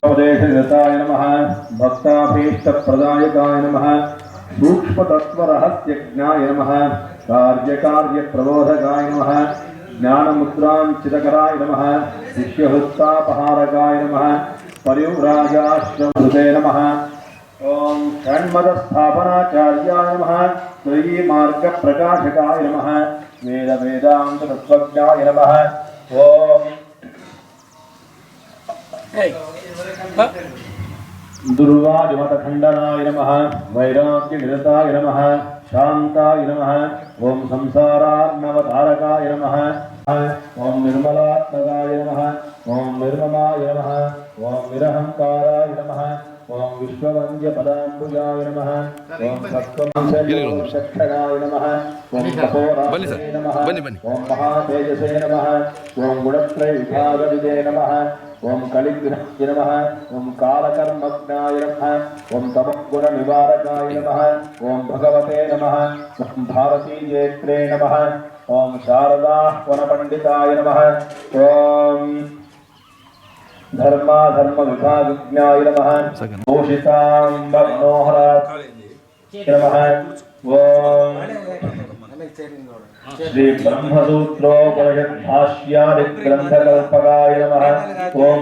उपदेशनिरताय नमः। भक्ताभीष्टप्रदायकाय नमः। सूक्ष्मतत्त्वरहस्यज्ञाय नमः। कार्यकार्यप्रबोधकाय नमः। ज्ञानमुद्राञ्चितकराय नमः। शिष्यहृत्तापहारकाय नमः। परिव्राजाश्रमहृते नमः। ओम षण्मदस्थापनाचार्याय नमः। त्रयीमार्गप्रकाशकाय नमः। वेदवेदान्ततत्त्वज्ञाय नमः। ओम दुर्वादिमतखण्डनाय नमः। वैराग्यनिरताय नमः। शान्ताय नमः। ओम संसारार्णवतारकाय नमः। ओम निर्मलात्मकाय नमः। ओम निर्ममाय नमः। ओम निरहंकाराय नमः। ओम विश्ववन्द्यपदाम्बुजाय नमः। ओम सत्त्वंशक्षणाय नमः। ओम तपोरासे नमः। ओम महातेजसे नमः। ओम गुणत्रयविभागविदे नमः। ओम कलिग्रहाय नमः। ओम कालकर्मज्ञाय नमः। ओम तमोगुणनिवारकाय नमः। ओम भगवते नमः। ओम भारतीजेत्रे नमः। ओम शारदाह्वनपण्डिताय नमः। ओम धर्माधर्मविभागज्ञाय नमः। भूषिताम्बरमनोहराय नमः। ओम श्री ब्रह्मसूत्रोपनिषद्भाष्यादिग्रन्थकल्पकाय नमः। ओम